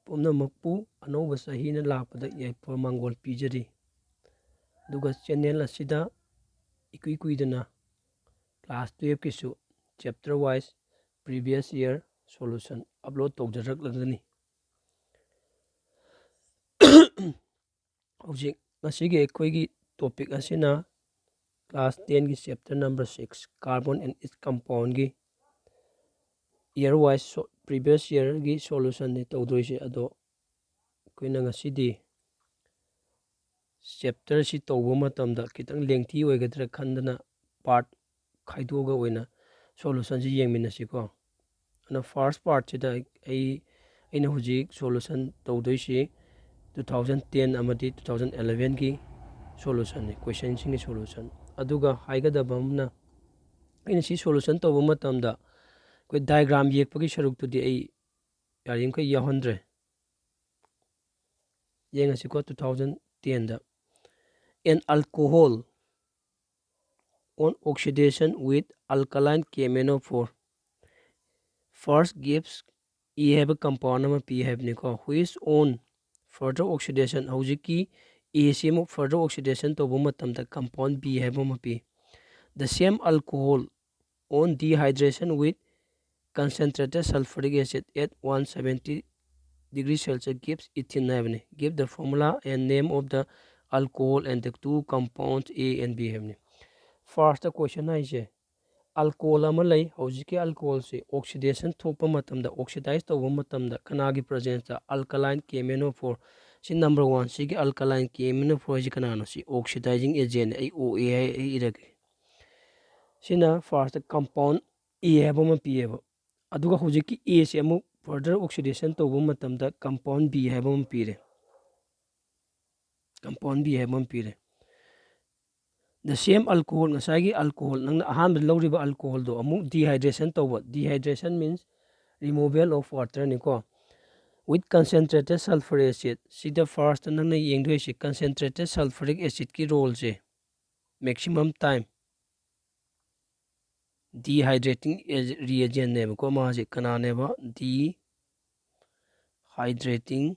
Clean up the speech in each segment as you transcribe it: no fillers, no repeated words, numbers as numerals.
ꯄꯨꯝꯅꯃꯛꯄꯨ ꯑꯅꯧꯕ ꯆꯍꯤꯅ ꯂꯥꯛꯄꯗ ꯌꯥꯏꯐ ꯃꯪꯒꯣꯜ ꯄꯤꯖꯔꯤ ꯑꯗꯨꯒ ꯆꯦꯅꯦꯜ ꯑꯁꯤꯗ ꯏꯀꯨꯏ ꯀꯨꯏꯗꯅ ꯀ꯭ꯂꯥꯁ 12ꯀꯤꯁꯨ chapter wise previous year solution upload ꯇꯧꯖꯔꯛꯂꯒꯅꯤ ꯍꯧꯖꯤꯛ ꯉꯁꯤꯒꯤ ꯑꯩꯈꯣꯏꯒꯤ ꯇꯣꯄꯤꯛ ꯑꯁꯤꯅ ꯀ꯭ꯂꯥꯁ 10ꯒꯤ chapter number 6 carbon and its ꯀꯝꯄꯥꯎꯟꯒꯤ ꯏꯌꯔ ꯋꯥꯏꯁ ꯄ꯭ꯔꯤꯚꯤꯌꯁ ꯏꯌꯔꯒꯤ ꯁꯣꯂꯨꯁꯟꯅꯤ ꯇꯧꯗꯣꯏꯁꯦ ꯑꯗꯣ ꯑꯩꯈꯣꯏꯅ ꯉꯁꯤꯗꯤ ꯆꯦꯞꯇꯔꯁꯤ ꯇꯧꯕ ꯃꯇꯝꯗ ꯈꯤꯇꯪ ꯂꯦꯡꯊꯤ ꯑꯣꯏꯒꯗ꯭ꯔꯥ ꯈꯟꯗꯅ ꯄꯥꯔꯠ ꯈꯥꯏꯗꯣꯛꯑꯒ ꯑꯣꯏꯅ ꯁꯣꯂꯨꯁꯟꯁꯤ ꯌꯦꯡꯃꯤꯟꯅꯁꯤꯀꯣ ꯑꯗꯨꯅ ꯐꯥꯔꯁ ꯄꯥꯔꯠꯁꯤꯗ ꯑꯩꯅ ꯍꯧꯖꯤꯛ ꯁꯣꯂꯨꯁꯟ ꯇꯧꯗꯣꯏꯁꯤ 2010 ꯑꯃꯗꯤ 2011ꯒꯤ ꯁꯣꯂꯨꯁꯟꯅꯤ ꯀꯣꯏꯁꯟꯁꯤꯡꯒꯤ ꯁꯣꯂꯨꯁꯟ ꯑꯗꯨꯒ ꯍꯥꯏꯒꯗꯕ ꯑꯃꯅ ꯑꯩꯅ ꯁꯤ ꯁꯣꯂꯨꯁꯟ ꯇꯧꯕ ꯃꯇꯝꯗ ꯑꯩꯈꯣꯏ ꯗꯥꯏꯒ꯭ꯔꯥꯝ ꯌꯦꯛꯄꯒꯤ ꯁꯔꯨꯛꯇꯨꯗꯤ ꯑꯩ ꯌꯥꯔꯤꯃꯈꯩ ꯌꯥꯎꯍꯟꯗ꯭ꯔꯦ ꯌꯦꯡꯉꯁꯤꯀꯣ 2010ꯗ an alcohol on oxidation with alkaline KMnO4 first gives E have a compound number P have niko which on further oxidation hojiki A sim further oxidation to bo matamda compound B have ma P the same alcohol on dehydration with concentrated sulfuric acid at 170 degrees Celsius gives ethene have give the formula and name of the alcohol and the two compounds A and B have first question is alcohol ama lay hojiki alcohol se oxidation thopa matamda oxidize toba matamda kanagi presence da alkaline KMnO4 si number 1 si alkaline KMnO4 si kanano si oxidizing agent ai OA ai irage sina first compound A haba ma P haba aduga hojiki A se amu further oxidation toba matamda compound B haba ma pire compound B haba ma pire the same alcohol ngasagi alcohol nang ahan lawriba alcohol do amu dehydration tawba dehydration means removal of water niko with concentrated sulfuric acid sida first nang na yengdoi si concentrated sulfuric acid ki role se maximum time dehydrating reagent ne ko ma se kana ne ba dehydrating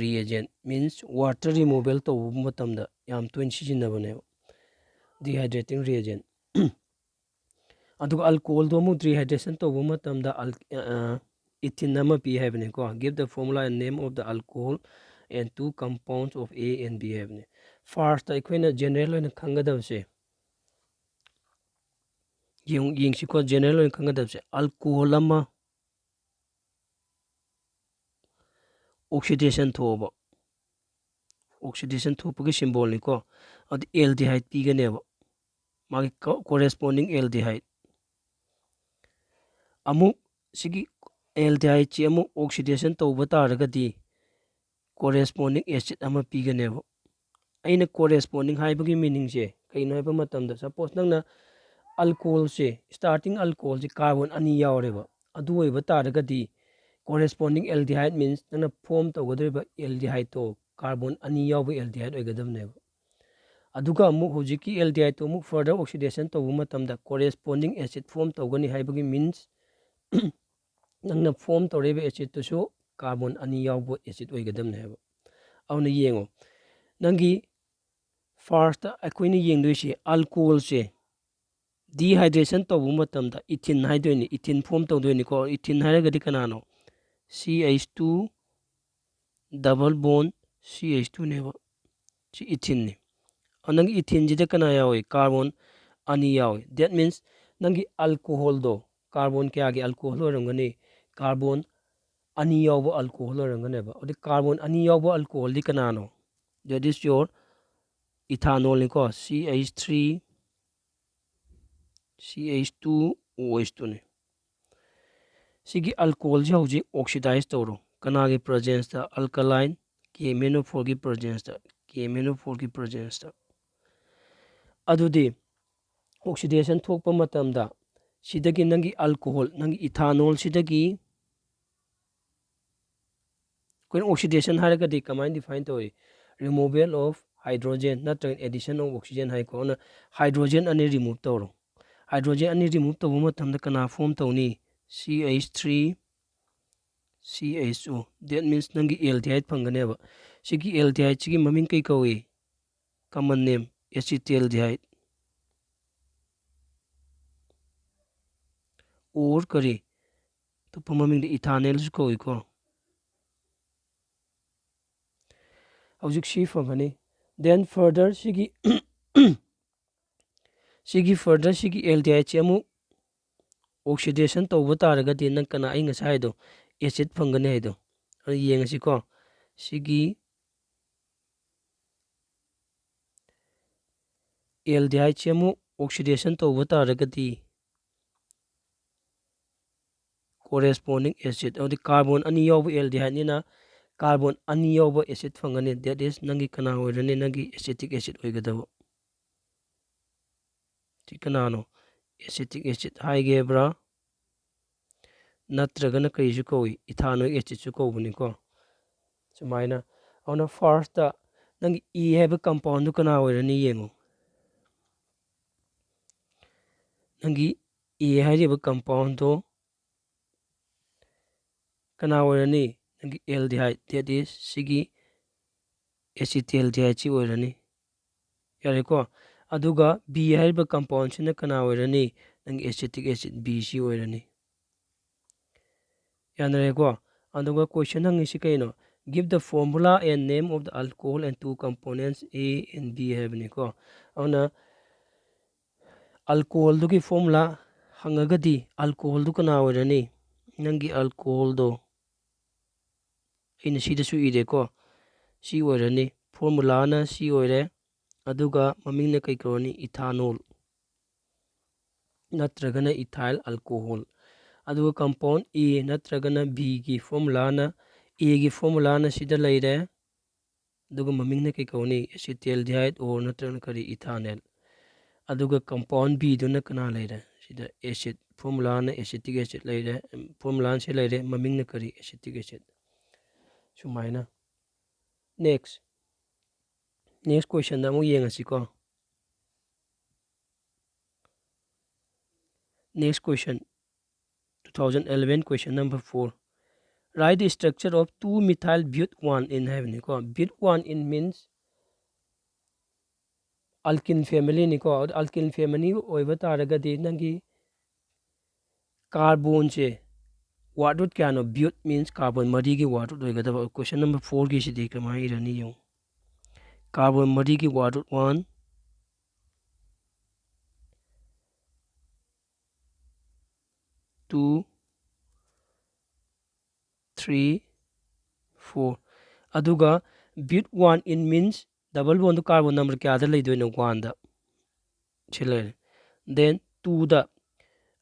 reagent means water removal to matamda yam twin sijinabane dehydrating reagent aduga alcohol do mu dehydration to matamda ethene nama P have ne ko give the formula and name of the alcohol and two compounds of A and B have ne first aikoina general oina khangadabse yeng si ko general oina khangadabse alcohol ama oxidation thoba oxidation thopagi symbol ni ko ad aldehyde P ganeba magi corresponding aldehyde amu sigi aldehyde chi amu oxidation toba taragadi corresponding acid ama piganeba aina corresponding haibagi meaning se kaino haiba matamda suppose nangna alcohol se starting alcohol se carbon ani yawreba adu oiba taragadi corresponding aldehyde means nangna form togadreba aldehyde to carbon ani yawba aldehyde oigadamneba aduga amu hojiki aldehyde to mu further oxidation toba matamda corresponding acid form togani haibagi means nangna form toreba acid to so carbon ani yawba acid oigadamneba awna yengo nangi first akoina yengdoisi alcohol se dehydration toba matamda ethene haidoini ethene form togdoini ko ethene hairagadi kanano CH2 double bond CH2 neba si ethene ni anang ethene jida kana yawi carbon ani yawi that means nangi alcohol do carbon kya gi alcohol orangani carbon ani yawba alcohol oranganeba odi carbon ani yawba alcohol di kanano that is your ethanol ni ko CH3 CH2 OH2 ne sigi alcohol ji hauji oxidize toro kanagi presence da alkaline KMnO4 gi presence da KMnO4 gi presence da adudi oxidation thokpa matamda sidagi nangi alcohol nangi ethanol sidagi when oxidation haragadi kamain define tori removal of hydrogen not addition of oxygen hai ko na hydrogen ani remove toro hydrogen ani remove to matamda kana form tawni CH3 CHO. That means nangi aldehyde phangane ba. Sigi aldehyde sigi maming kai kawi. Common name acetaldehyde. Or kari to pamaming de ethanol su kawi ko. Howzik shi phangane. Then further sigi sigi further sigi aldehyde chamu oxidation tawba taragadi nang kana ai ngasai do acid phangane hai do. Yengasi ko sigi aldehyde chamu oxidation tawba taragadi corresponding acid or the carbon ani yawba aldehyde ni na carbon ani yawba acid phangane. That is nangi kana oirani nangi acetic acid oigadabo. Tikanano acetic acid haigebra natragana kaisu kawi ethanoic acid su kawbani ko. Sumaina on first ta nangi E have compound kana oirani yengo. Nangi E haiba compound to kana oirani nangi aldehyde. That is sigi acetaldehyde chi oirani. Yare ko aduga B haiba compound sina kana oirani nangi acetic acid B si oirani. Yanare ko aduga question hangi si kaino give the formula and name of the alcohol and two components A and B have ni ko. Auna alcohol do ki formula hangagadi alcohol do kana oirani nangi alcohol do ina sida su ide ko si oirani formula na si oire aduga maming na kai kroni ethanol natragana ethyl alcohol. Aduga compound E natragana B ki formula na A ki formula na sida laire aduga maming na kai kroni acetaldehyde or natragana kari ethanol. Aduga compound B do na kana laire sida acid formula na acetic acid laire formula se laire maming na kari acetic acid. Sumaina next question na mo yengasi ko. Next question 2011 question number 4. Write the structure of 2-methyl but1 in heaven. But1 in means alkene family ni ko alkene family oiba taragadi nangi carbon se what would can of but means carbon mari ki what would oiga. Question number 4 ki sidi kamai irani yung carbon mari ki what would 1 2 3 4 aduga but1 in means double bond carbon number kya da lay do no 1 da chile. Then 2 da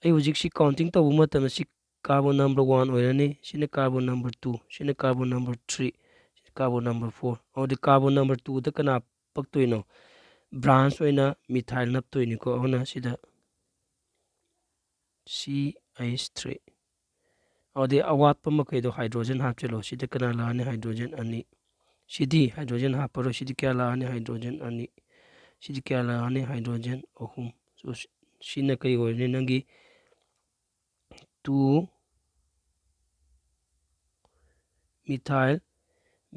ai hujik si counting to matam si carbon number 1 oirani sine carbon number 2 sine carbon number 3 carbon number 4 or the carbon number 2 da kana paktoino branch oina methyl naptoini ko ona sida CH3 or the awat pamakaido hydrogen hapchelo sida kana lani hydrogen ani sidi hydrogen haparo sidi kya lani hydrogen ani sidi kya lani hydrogen ohum. So sina kai oirani nangi 2 methyl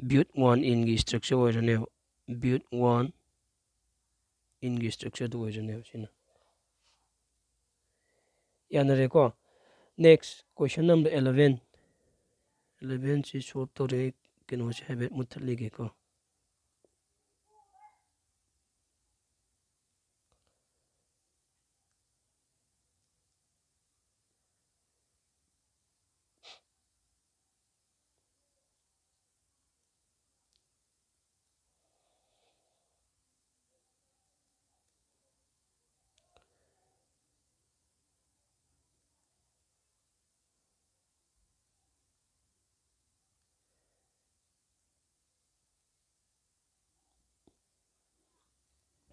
but1 in gi structure oirane but1 in gi structure do oirane sina yanare ko. Next question number 11 si solve tore keno se habe muthalle ge ko.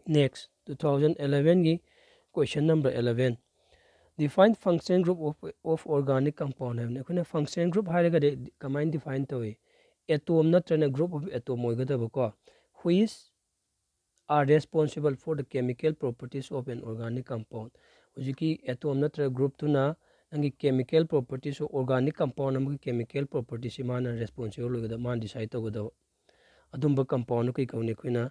Next 2011 gi question number 11 define function group of organic compound have ne function group haraga de combine define to atom natrana group of atom oigadaba ko which are responsible for the chemical properties of an organic compound. Hujiki atom natra group tuna ꯅꯪꯒꯤ chemical properties organic compound ꯑꯃꯒꯤ chemical ꯄ꯭ꯔꯣꯄꯔꯇꯤꯁꯤ ꯃꯥꯅ responsible ꯑꯣꯏꯒꯗꯕ, ꯃꯥꯅ design ꯇꯧꯒꯗꯕ ꯑꯗꯨꯝꯕ ꯀꯝꯄꯥꯎꯟꯗꯨ ꯀꯩ ꯀꯧꯅꯤ ꯑꯩꯈꯣꯏꯅ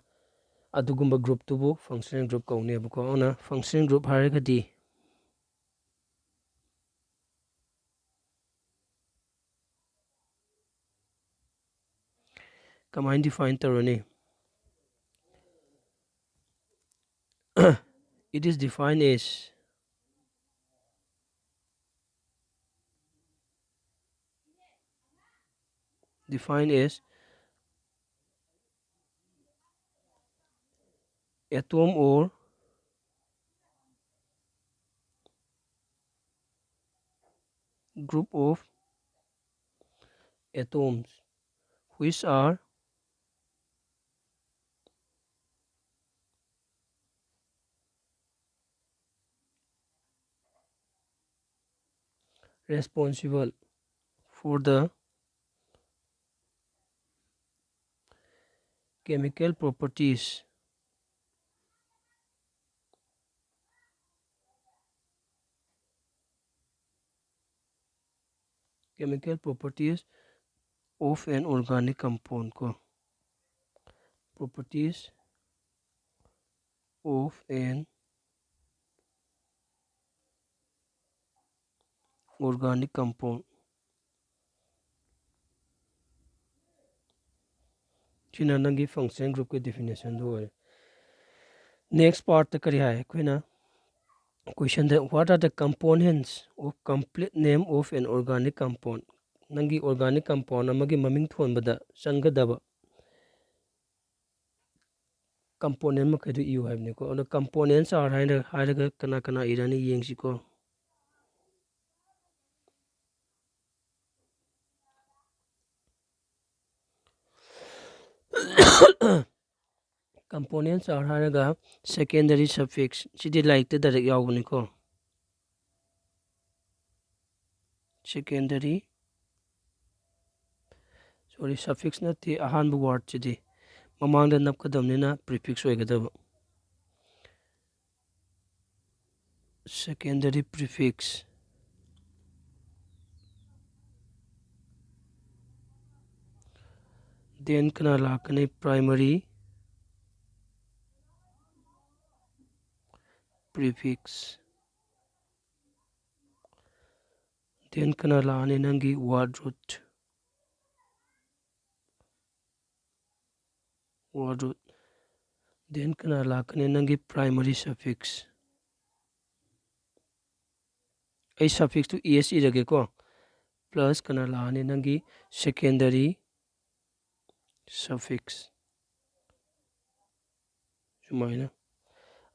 ꯑꯗꯨꯒꯨꯝꯕ ꯒ꯭ꯔꯨꯞꯇꯨꯕꯨ ꯐꯪꯁꯅꯦꯜ ꯒ꯭ꯔꯨꯞ ꯀꯧꯅꯦꯕꯀꯣ. ꯑꯗꯨꯅ ꯐꯪꯁꯅꯦꯜ ꯒ꯭ꯔꯨꯞ ꯍꯥꯏꯔꯒꯗꯤ ꯀꯃꯥꯏꯅ ꯗꯤꯐꯥꯏꯟ ꯇꯧꯔꯅꯤ? It is defined as atom or group of atoms which are responsible for the chemical properties of an organic compound ko. Properties of an organic compound. China nangi function group ke definition do hai. Next part ta kari hai koina question that what are the components of complete name of an organic compound? Nangi organic compound amagi maming thonbada changadaba component makaidu iu haibni ko. Ono components are hairaga kana kana irani yengsi ko. Components are hairaga secondary suffix sidi like the direct yaubni ko. Secondary suffix na ti ahanbu word sidi mamangda napkadamnina prefix oigadaba. Secondary prefix. Then kana lakane primary prefix. Then kana laane nangi word root. Then kana lakane nangi primary suffix. A suffix to es irage ko plus kana laane nangi secondary suffix. Sumaina.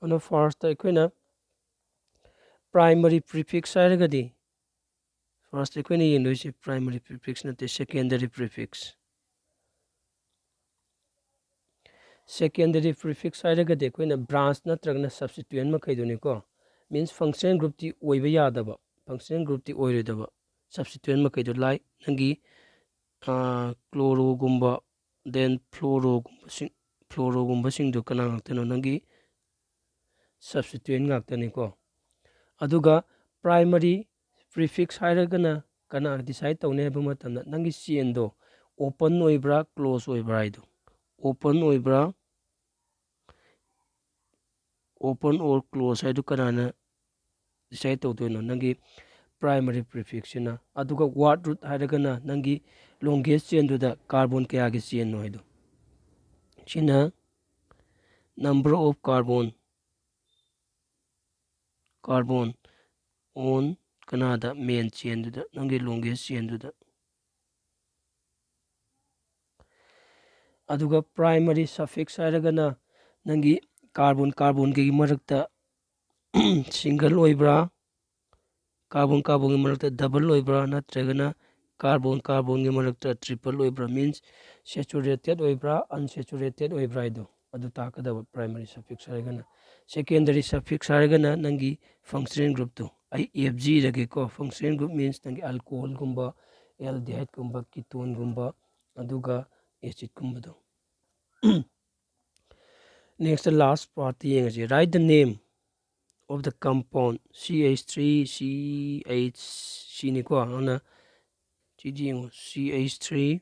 Ano first ta koina primary prefix hairagadi first koina yengdoise primary prefix nate secondary prefix. Secondary prefix hairagadi koina branch natragna substituent makaiduni ko. Means function group ti oiba yadaba, function group ti oirodaba substituent makaidu like nangi chloro gumba then fluoro gumba singdu kana ngaktano nangi substituent ngaktani ko. Aduga primary prefix hairagana kana decide tawne haiba matamda nangi chain do open oibra close oibra idu. Open or close haidu kanana decide tawdoino nangi primary prefix na. Aduga word root hairagana nangi longest chain do da carbon kaya gi chain no haidu. China number of carbon on kanada main chain do da nangi longest chain do da. Aduga primary suffix hairagana nangi carbon gi marakta single oibra carbon gi marakta double oibra natragana carbon gi marakta triple oibra means saturated oibra unsaturated oibra idu adu takadaba primary suffix hairagana. Secondary suffix hairagana nangi functional group to ai fg rage ko. Functional group means nangi alcohol gumba aldehyde gumba ketone gumba aduga acid gumba do. Next the last part yengaje write the name of the compound CH3 CH siniको ana chiji CH3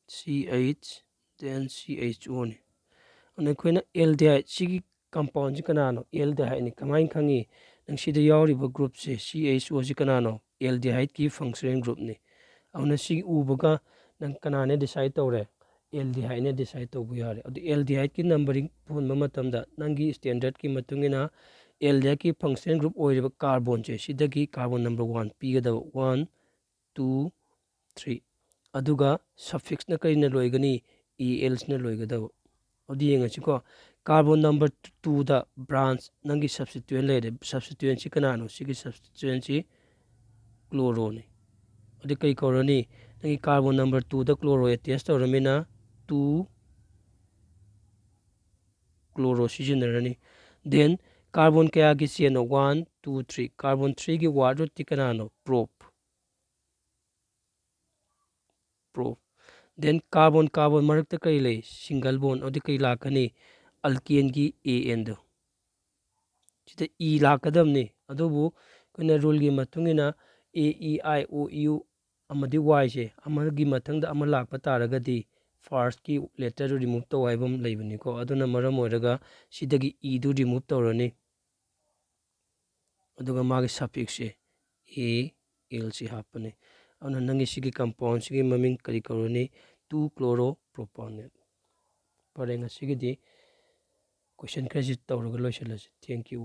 CH then CHO ni ana koina aldehyde sigi compound ji kanano aldehyde ni kamain khangi nang sida yawriba group se CHO ji kanano aldehyde ki functional group ni ana sigi ubaga nang kanane decide tawre aldehyde ne decide tawbu yare adu aldehyde ki numbering phonba matamda nangi standard ki matungina aldehyde ki functional group oiriba carbon che sidagi carbon number 1 pigada 1 2 3 aduga suffix na kay na loigani els na loigadaba odi yengachiko carbon number 2 da branch nangi substituent lede substituent si kanano sigi substituent si chloro ni odi kay korani nangi carbon number 2 da chloro attach tawramina 2 chloro sijinerani then carbon kaya gi chain 1 2 3 carbon 3 gi word root ti kanano prop then carbon carbon marakta kay lay single bond odi kay lakani alkene gi an do sida e lakadamni adubu kuna rule gi matungina a e I o u amadi y se amagi mathangda ama lakpa taragadi first ki letter remove to waibam laibani ko aduna maram oiraga sidagi e do remove tawrani aduga magi suffix se a l si hapani ana nangi sigi compound sigi maming kari koroni 2 chloropropane parenga sigidi question credit tawraga loisalasi thank you